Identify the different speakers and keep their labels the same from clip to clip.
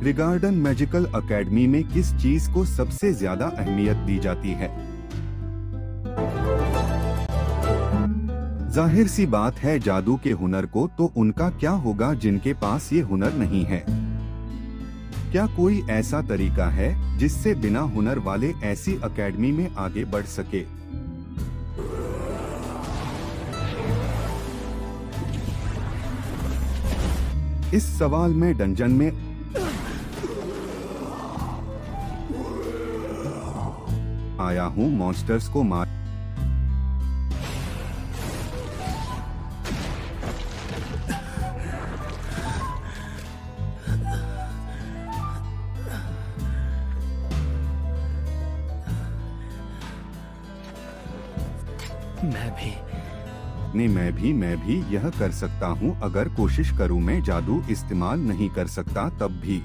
Speaker 1: रिगार्डन magical academy में किस चीज को सबसे ज्यादा अहमियत दी जाती है? जाहिर सी बात है जादू के हुनर को, तो उनका क्या होगा जिनके पास ये हुनर नहीं है? क्या कोई ऐसा तरीका है जिससे बिना हुनर वाले ऐसी एकेडमी में आगे बढ़ सके? इस सवाल में डंजन में आया हूँ मॉन्स्टर्स को मार। मैं भी यह कर सकता हूँ। अगर कोशिश करूँ मैं जादू इस्तेमाल नहीं कर सकता तब भी।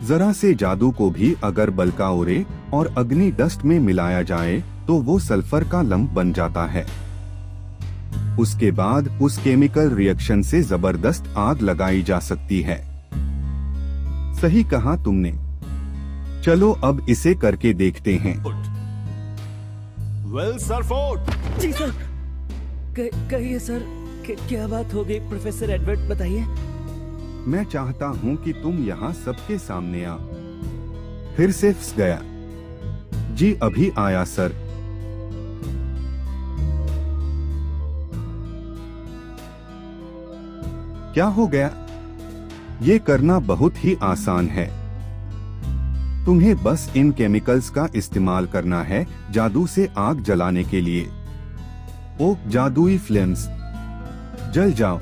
Speaker 1: जरा से जादू को भी अगर बलकाओरे और अग्नि डस्ट में मिलाया जाए तो वो सल्फर का लंप बन जाता है। उसके बाद उस केमिकल रिएक्शन से जबरदस्त आग लगाई जा सकती है। सही कहा तुमने। चलो अब इसे करके देखते हैं।
Speaker 2: वेल सर फोर्ट।
Speaker 3: जी सर। कहिए सर, क्या बात हो गई प्रोफेसर एडवर्ड, बताइए।
Speaker 1: मैं चाहता हूँ कि तुम यहाँ सबके सामने आ। फिर से फंस गया। जी अभी आया सर। क्या हो गया? ये करना बहुत ही आसान है। तुम्हें बस इन केमिकल्स का इस्तेमाल करना है जादू से आग जलाने के लिए। ओ जादुई फ्लेम्स, जल जाओ।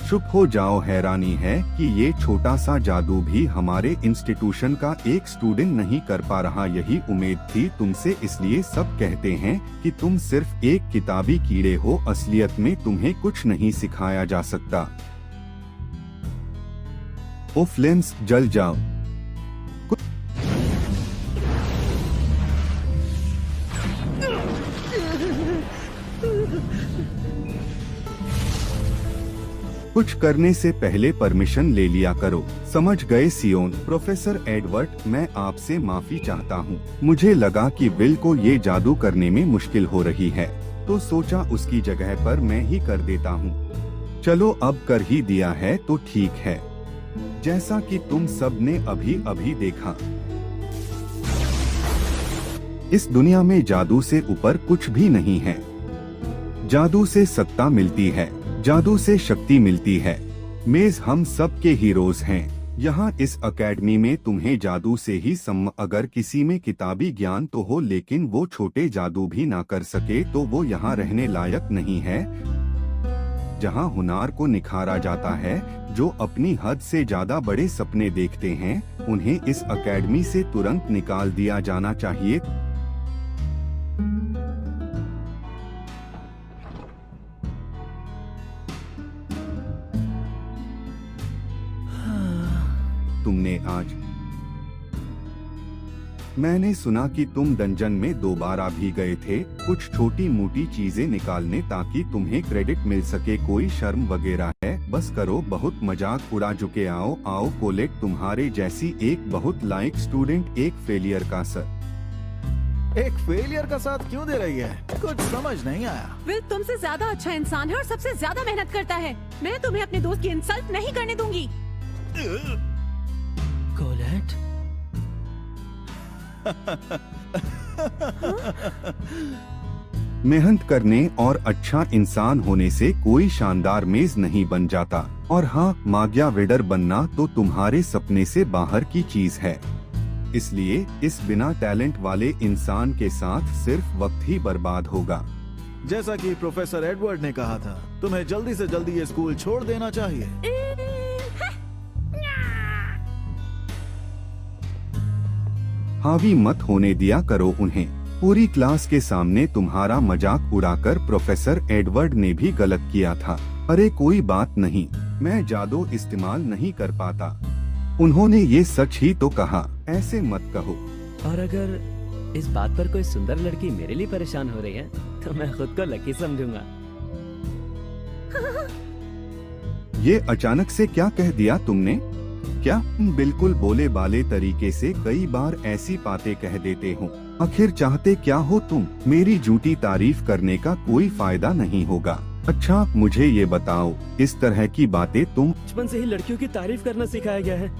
Speaker 1: चुप हो जाओ। हैरानी है कि ये छोटा सा जादू भी हमारे इंस्टीट्यूशन का एक स्टूडेंट नहीं कर पा रहा। यही उम्मीद थी तुमसे, इसलिए सब कहते हैं कि तुम सिर्फ एक किताबी कीड़े हो। असलियत में तुम्हें कुछ नहीं सिखाया जा सकता। ओ फ्लेम्स, जल जाओ। कुछ करने से पहले परमिशन ले लिया करो, समझ गए सियोन? प्रोफेसर एडवर्ड, मैं आपसे माफी चाहता हूँ। मुझे लगा कि विल को ये जादू करने में मुश्किल हो रही है, तो सोचा उसकी जगह पर मैं ही कर देता हूँ। चलो अब कर ही दिया है तो ठीक है। जैसा कि तुम सब ने अभी अभी देखा, इस दुनिया में जादू से ऊपर कुछ भी नहीं है। जादू से सत्ता मिलती है, जादू से शक्ति मिलती है। मेज हम सब के हीरोज हैं। यहाँ इस एकेडमी में तुम्हें जादू से ही अगर किसी में किताबी ज्ञान तो हो, लेकिन वो छोटे जादू भी ना कर सके तो वो यहाँ रहने लायक नहीं है। जहाँ हुनर को निखारा जाता है, जो अपनी हद से ज्यादा बड़े सपने देखते हैं, उन्हें इस एकेडमी से तुरंत निकाल दिया जाना चाहिए। तुमने आज, मैंने सुना कि तुम डंजन में दोबारा भी गए थे कुछ छोटी मोटी चीजें निकालने ताकि तुम्हें क्रेडिट मिल सके। कोई शर्म वगैरह है? बस करो, बहुत मजाक उड़ा चुके। आओ आओ कोलेट, तुम्हारे जैसी एक बहुत लायक स्टूडेंट एक फेलियर का सर।
Speaker 2: एक फेलियर का साथ क्यों दे रही है? कुछ समझ नहीं आया।
Speaker 4: विल तुमसे ज्यादा अच्छा इंसान है और सबसे ज्यादा मेहनत करता है। मैं तुम्हें अपने दोस्त की इंसल्ट नहीं करने दूंगी।
Speaker 3: कोलेट,
Speaker 1: मेहनत करने और अच्छा इंसान होने से कोई शानदार मेज नहीं बन जाता। और हाँ, माग्या वेडर बनना तो तुम्हारे सपने से बाहर की चीज है। इसलिए इस बिना टैलेंट वाले इंसान के साथ सिर्फ वक्त ही बर्बाद होगा।
Speaker 2: जैसा कि प्रोफेसर एडवर्ड ने कहा था, तुम्हें जल्दी से जल्दी ये स्कूल छोड़ देना चाहिए।
Speaker 1: हावी मत होने दिया करो उन्हें। पूरी क्लास के सामने तुम्हारा मजाक उड़ाकर प्रोफेसर एडवर्ड ने भी गलत किया था। अरे कोई बात नहीं, मैं जादू इस्तेमाल नहीं कर पाता। उन्होंने ये सच ही तो कहा, ऐसे मत कहो।
Speaker 3: और अगर इस बात पर कोई सुंदर लड़की मेरे लिए परेशान हो रही है तो मैं खुद को लकी समझूंगा।
Speaker 1: ये अचानक से क्या कह दिया तुमने? क्या बिल्कुल बोले बाले तरीके से कई बार ऐसी बातें कह देते हो? आखिर चाहते क्या हो तुम? मेरी झूठी तारीफ करने का कोई फायदा नहीं होगा। अच्छा मुझे ये बताओ, इस तरह की बातें तुम
Speaker 3: बचपन से ही लड़कियों की तारीफ करना सिखाया गया है।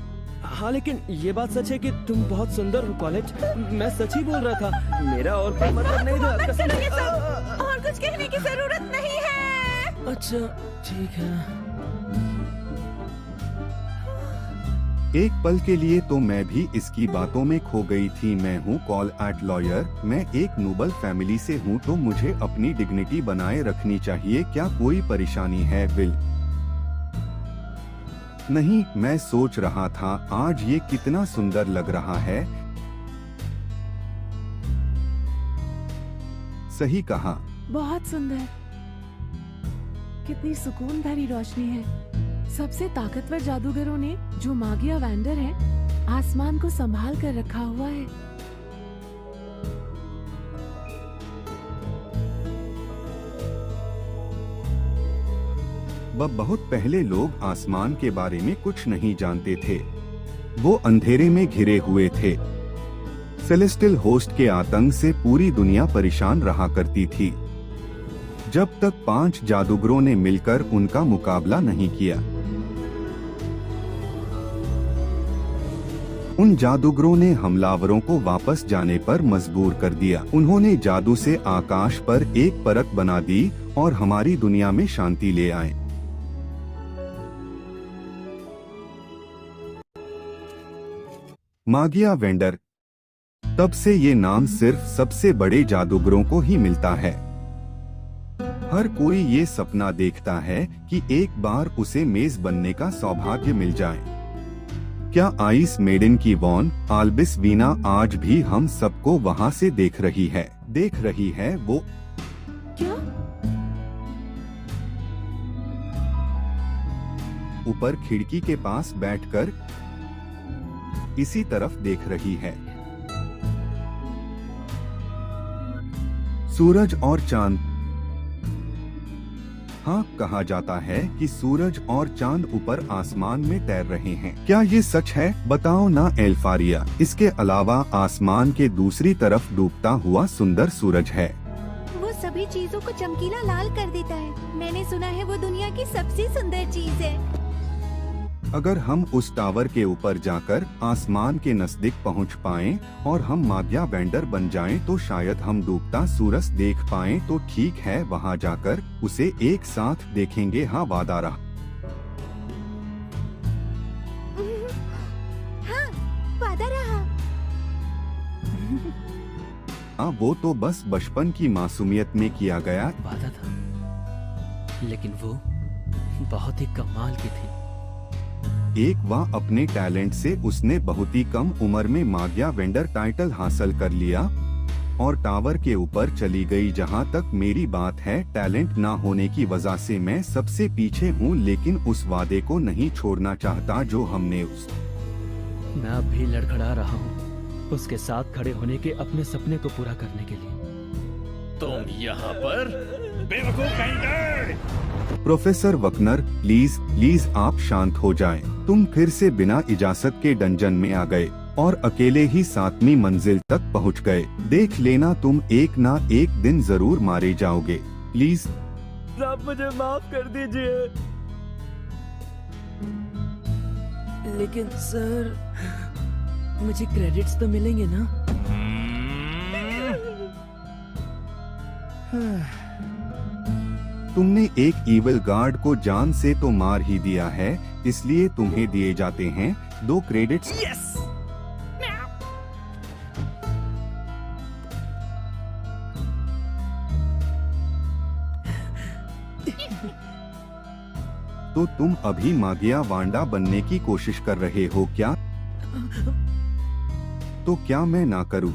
Speaker 3: हाँ लेकिन ये बात सच है कि तुम बहुत सुंदर हो कॉलेज। मैं सच ही बोल रहा था, मेरा और कोई मतलब नहीं था।
Speaker 4: बस करो ये सब, और कुछ कहने की जरूरत नहीं है।
Speaker 3: अच्छा ठीक है।
Speaker 1: एक पल के लिए तो मैं भी इसकी बातों में खो गई थी। मैं हूँ कॉल एट लॉयर, मैं एक नोबल फैमिली से हूँ तो मुझे अपनी डिग्निटी बनाए रखनी चाहिए। क्या कोई परेशानी है विल? नहीं, मैं सोच रहा था आज ये कितना सुंदर लग रहा है। सही कहा।
Speaker 4: बहुत सुंदर, कितनी सुकून भरी रोशनी है। सबसे ताकतवर जादूगरों ने, जो मागिया वैंडर है, आसमान को संभाल कर रखा हुआ है।
Speaker 1: बहुत पहले लोग आसमान के बारे में कुछ नहीं जानते थे। वो अंधेरे में घिरे हुए थे। सेलेस्टियल होस्ट के आतंक से पूरी दुनिया परेशान रहा करती थी, जब तक 5 जादूगरों ने मिलकर उनका मुकाबला नहीं किया। उन जादूगरों ने हमलावरों को वापस जाने पर मजबूर कर दिया। उन्होंने जादू से आकाश पर एक परत बना दी और हमारी दुनिया में शांति ले आए। मागिया वेंडर। तब से ये नाम सिर्फ सबसे बड़े जादूगरों को ही मिलता है। हर कोई ये सपना देखता है कि एक बार उसे मेज बनने का सौभाग्य मिल जाए। क्या आइस मेडन की वॉन आल्बिस वीना आज भी हम सबको वहाँ से देख रही है वो?
Speaker 4: क्या?
Speaker 1: ऊपर खिड़की के पास बैठकर इसी तरफ देख रही है। सूरज और चांद। हाँ, कहा जाता है कि सूरज और चांद ऊपर आसमान में तैर रहे हैं। क्या ये सच है? बताओ ना एल्फारिया। इसके अलावा आसमान के दूसरी तरफ डूबता हुआ सुंदर सूरज है।
Speaker 5: वो सभी चीजों को चमकीला लाल कर देता है। मैंने सुना है वो दुनिया की सबसे सुंदर चीज है।
Speaker 1: अगर हम उस टावर के ऊपर जाकर आसमान के नजदीक पहुंच पाएं और हम मागिया वेंडर बन जाएं तो शायद हम डूबता सूरज देख पाएं। तो ठीक है, वहां जाकर उसे एक साथ देखेंगे। हाँ, वादा रहा।
Speaker 5: हाँ, वादा रहा।
Speaker 1: हाँ, वो तो बस बचपन की मासूमियत में किया गया
Speaker 3: वादा था, लेकिन वो बहुत ही कमाल की थी।
Speaker 1: एक वह अपने टैलेंट से उसने बहुत ही कम उम्र में मागिया वेंडर टाइटल हासिल कर लिया और टावर के ऊपर चली गई। जहां तक मेरी बात है, टैलेंट ना होने की वजह से मैं सबसे पीछे हूं, लेकिन उस वादे को नहीं छोड़ना चाहता जो हमने
Speaker 3: मैं अब भी लड़खड़ा रहा हूँ उसके साथ खड़े होने के अपने सपने को पूरा करने के लिए।
Speaker 6: तुम यहाँ पर बेवकूफ कहीं।
Speaker 1: प्रोफेसर वकनर, प्लीज आप शांत हो जाएं। तुम फिर से बिना इजाजत के डंजन में आ गए और अकेले ही 7वीं मंजिल तक पहुंच गए। देख लेना, तुम एक ना एक दिन जरूर मारे जाओगे। प्लीज
Speaker 3: आप मुझे माफ कर दीजिए। लेकिन सर, मुझे क्रेडिट्स तो मिलेंगे ना?
Speaker 1: तुमने एक ईविल गार्ड को जान से तो मार ही दिया है, इसलिए तुम्हें दिए जाते हैं 2 क्रेडिट्स।
Speaker 3: यस!
Speaker 1: तो तुम अभी मागिया वांडा बनने की कोशिश कर रहे हो क्या? तो क्या मैं ना करूं?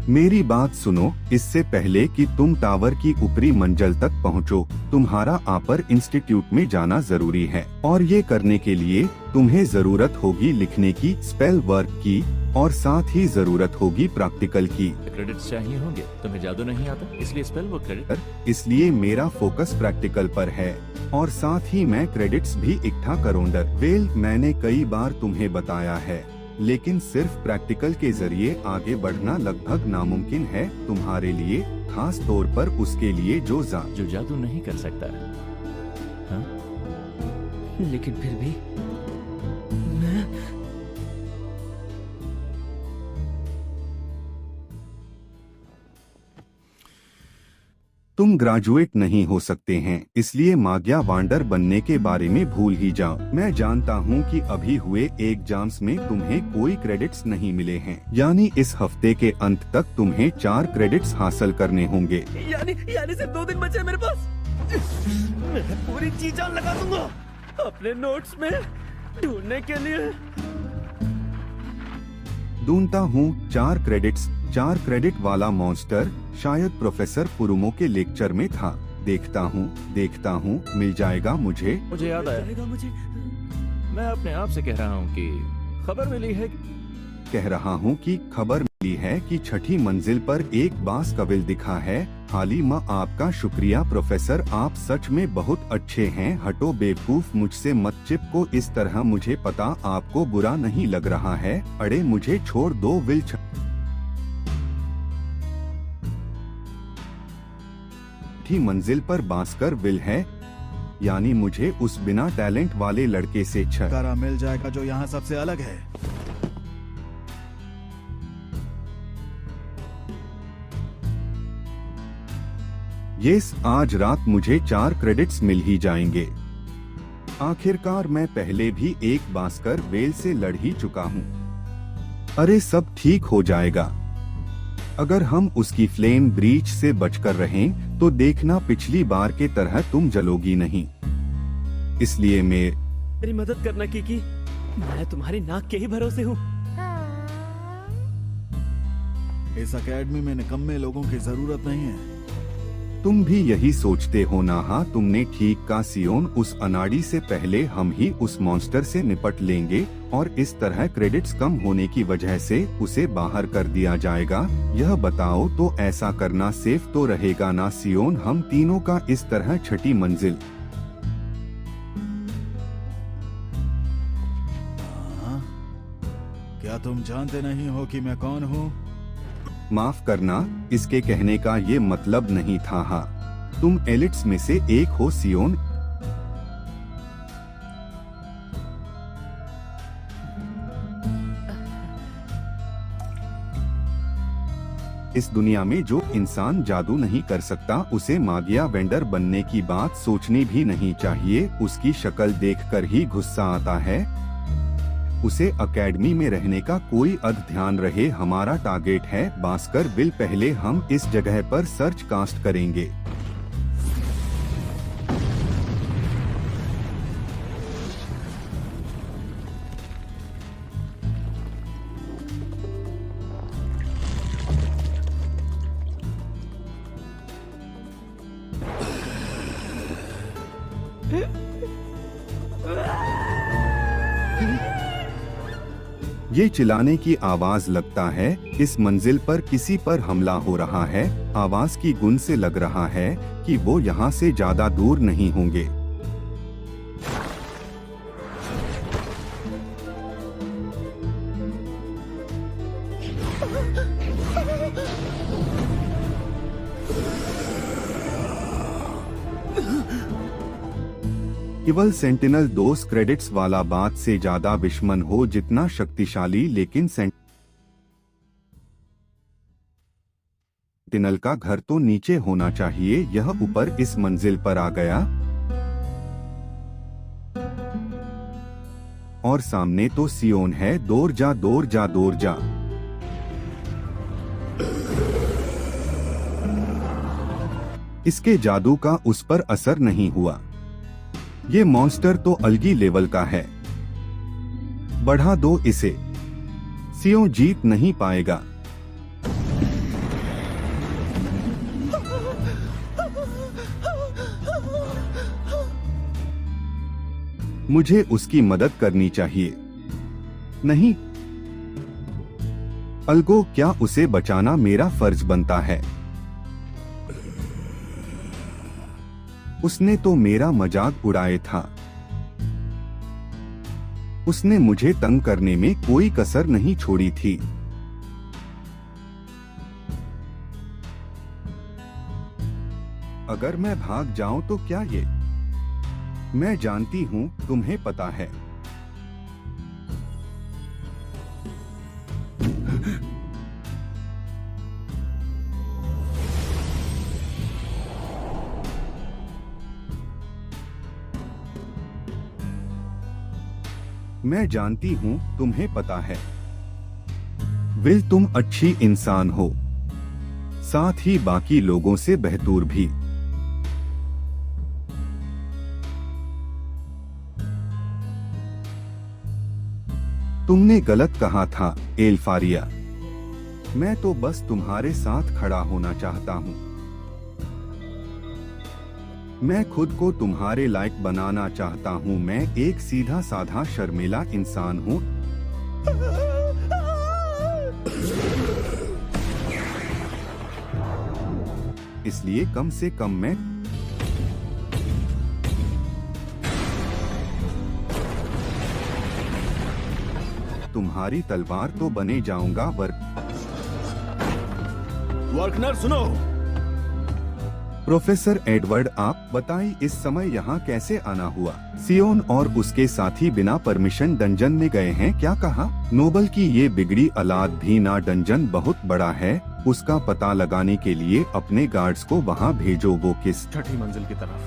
Speaker 1: मेरी बात सुनो, इससे पहले कि तुम टावर की ऊपरी मंजिल तक पहुंचो, तुम्हारा अपर इंस्टीट्यूट में जाना जरूरी है और ये करने के लिए तुम्हें जरूरत होगी लिखने की, स्पेल वर्क की और साथ ही जरूरत होगी प्रैक्टिकल की।
Speaker 7: क्रेडिट्स चाहिए होंगे, तुम्हें जादू नहीं आता इसलिए स्पेल वर्क क्रेडिट।
Speaker 1: इसलिए मेरा फोकस प्रैक्टिकल पर है और साथ ही मैं क्रेडिट्स भी इकट्ठा करूंगा। वेल, मैंने कई बार तुम्हें बताया है, लेकिन सिर्फ प्रैक्टिकल के जरिए आगे बढ़ना लगभग नामुमकिन है तुम्हारे लिए, खास तौर पर उसके लिए जो
Speaker 7: जादू नहीं कर सकता। हाँ?
Speaker 3: लेकिन फिर भी मैं
Speaker 1: तुम ग्रेजुएट नहीं हो सकते हैं, इसलिए मागिया वांडर बनने के बारे में भूल ही जाओ। मैं जानता हूँ कि अभी हुए एग्जाम्स में तुम्हें कोई क्रेडिट्स नहीं मिले हैं, यानी इस हफ्ते के अंत तक तुम्हें 4 क्रेडिट्स हासिल करने होंगे।
Speaker 3: यानी सिर्फ 2 दिन बचे हैं मेरे पास। मैं पूरी जी जान लगा दूंगा अपने नोट्स में ढूंढने के लिए।
Speaker 1: ढूंढता हूँ 4 क्रेडिट्स। 4 क्रेडिट वाला मॉन्स्टर शायद प्रोफेसर पुरुमो के लेक्चर में था। देखता हूँ मिल जाएगा मुझे।
Speaker 7: मुझे याद आया,
Speaker 3: मुझे
Speaker 7: मैं अपने आप से कह रहा हूँ कि खबर मिली है कि छठी मंजिल पर एक बास कविल दिखा है। हाली माँ आपका शुक्रिया प्रोफेसर, आप सच में बहुत अच्छे हैं। हटो बेवकूफ, मुझसे मत चिपको इस तरह, मुझे पता आपको बुरा नहीं लग रहा है। अरे मुझे छोड़ दो। विल छठी मंजिल पर बांसकर विल है, यानी मुझे उस बिना टैलेंट वाले लड़के से
Speaker 2: छुटकारा मिल जाएगा जो यहाँ सबसे अलग है।
Speaker 1: यस, आज रात मुझे 4 क्रेडिट्स मिल ही जाएंगे। आखिरकार मैं पहले भी एक बांसकर वेल से लड़ ही चुका हूँ। अरे सब ठीक हो जाएगा अगर हम उसकी फ्लेम ब्रीच से बचकर रहें, तो देखना पिछली बार के तरह तुम जलोगी नहीं। इसलिए
Speaker 3: मेरी मदद करना कीकी, मैं तुम्हारी नाक के ही भरोसे हूँ।
Speaker 2: इस एकेडमी में निकम्मे लोगों की जरूरत नहीं है।
Speaker 1: तुम भी यही सोचते हो ना? हाँ, तुमने ठीक कहा सियोन, उस अनाड़ी से पहले हम ही उस मॉन्स्टर से निपट लेंगे और इस तरह क्रेडिट्स कम होने की वजह से उसे बाहर कर दिया जाएगा। यह बताओ तो ऐसा करना सेफ तो रहेगा ना सियोन, हम तीनों का इस तरह छठी मंजिल?
Speaker 2: क्या तुम जानते नहीं हो कि मैं कौन हूँ?
Speaker 1: माफ करना, इसके कहने का ये मतलब नहीं था। हाँ, तुम एलिट्स में से एक हो सियोन। इस दुनिया में जो इंसान जादू नहीं कर सकता, उसे मागिया वेंडर बनने की बात सोचनी भी नहीं चाहिए। उसकी शक्ल देखकर ही गुस्सा आता है। उसे एकेडमी में रहने का कोई ध्यान रहे। हमारा टारगेट है बांसकर विल। पहले हम इस जगह पर सर्च कास्ट करेंगे। ये चिल्लाने की आवाज लगता है इस मंजिल पर किसी पर हमला हो रहा है। आवाज की गुन से लग रहा है कि वो यहाँ से ज्यादा दूर नहीं होंगे। केवल सेंटिनल 2 क्रेडिट्स वाला बात से ज्यादा दुश्मन हो जितना शक्तिशाली, लेकिन सेंटिनल का घर तो नीचे होना चाहिए। यह ऊपर इस मंजिल पर आ गया और सामने तो सियोन है। दूर जा, दूर जा, दूर जा। इसके जादू का उस पर असर नहीं हुआ। ये मॉन्स्टर तो अलगी लेवल का है। बढ़ा दो इसे। सियोन जीत नहीं पाएगा। मुझे उसकी मदद करनी चाहिए। नहीं अलगो, क्या उसे बचाना मेरा फर्ज बनता है? उसने तो मेरा मजाक उड़ाया था। उसने मुझे तंग करने में कोई कसर नहीं छोड़ी थी। अगर मैं भाग जाऊं तो क्या ये? मैं जानती हूं, तुम्हें पता है। मैं जानती हूं, तुम्हें पता है। विल, तुम अच्छी इंसान हो, साथ ही बाकी लोगों से बेहतर भी। तुमने गलत कहा था एल्फारिया। मैं तो बस तुम्हारे साथ खड़ा होना चाहता हूँ। मैं खुद को तुम्हारे लायक बनाना चाहता हूँ। मैं एक सीधा साधा शर्मीला इंसान हूँ। इसलिए कम से कम मैं तुम्हारी तलवार तो बने जाऊंगा।
Speaker 2: वर्कनर सुनो।
Speaker 1: प्रोफेसर एडवर्ड, आप बताइए इस समय यहाँ कैसे आना हुआ? सियोन और उसके साथी बिना परमिशन डंजन में गए हैं, क्या कहा? नोबल की ये बिगड़ी औलाद भी ना। डंजन बहुत बड़ा है, उसका पता लगाने के लिए अपने गार्ड्स को वहाँ भेजो। वो किस
Speaker 6: 6ठी मंजिल की तरफ।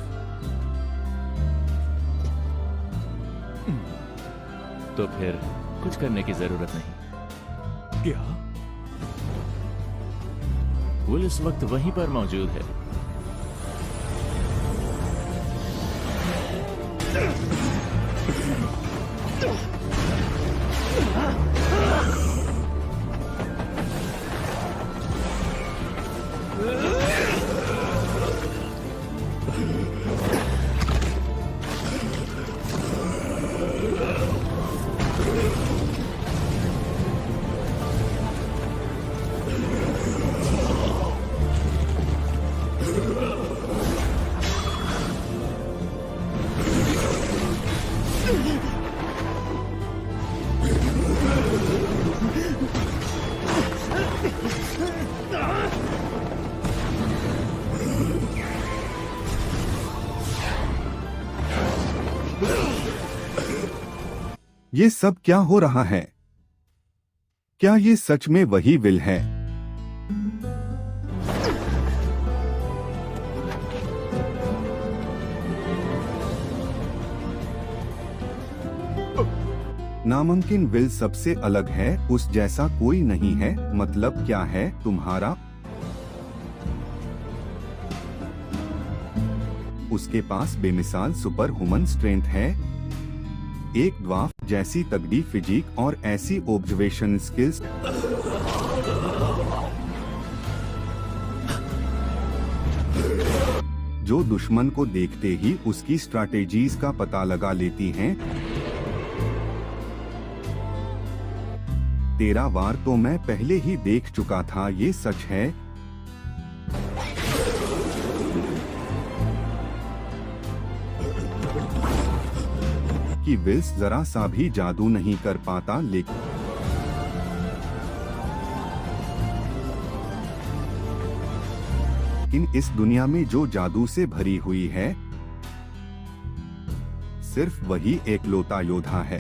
Speaker 8: तो फिर कुछ करने की जरूरत नहीं।
Speaker 6: क्या?
Speaker 8: विल इस वक्त वहीं पर मौजूद है।
Speaker 1: ये सब क्या हो रहा है? क्या ये सच में वही विल है? नामुमकिन। विल सबसे अलग है, उस जैसा कोई नहीं है। मतलब क्या है तुम्हारा? उसके पास बेमिसाल सुपर ह्यूमन स्ट्रेंथ है, एक ड्वार्फ जैसी तगड़ी फिजिक और ऐसी ऑब्जर्वेशन स्किल्स। जो दुश्मन को देखते ही उसकी स्ट्रैटेजीज का पता लगा लेती हैं। तेरा वार तो मैं पहले ही देख चुका था। ये सच है कि विल्स जरा सा भी जादू नहीं कर पाता, लेकिन इस दुनिया में जो जादू से भरी हुई है, सिर्फ वही एकलौता योद्धा है।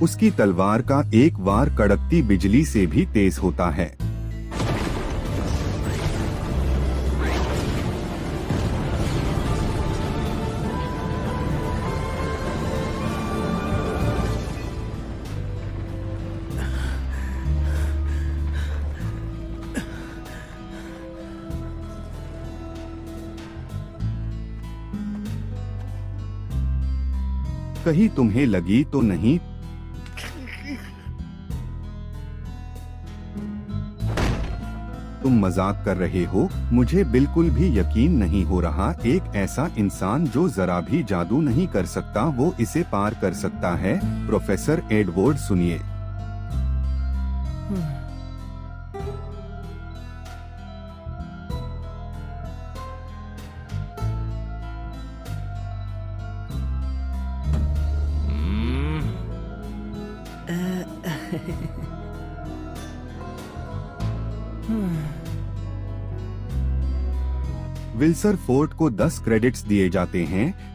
Speaker 1: उसकी तलवार का एक वार कड़कती बिजली से भी तेज होता है। कहीं तुम्हें लगी तो नहीं? तुम मजाक कर रहे हो? मुझे बिल्कुल भी यकीन नहीं हो रहा। एक ऐसा इंसान जो जरा भी जादू नहीं कर सकता वो इसे पार कर सकता है। प्रोफेसर एडवर्ड सुनिए। विल्सर फोर्ट को 10 क्रेडिट्स दिए जाते हैं।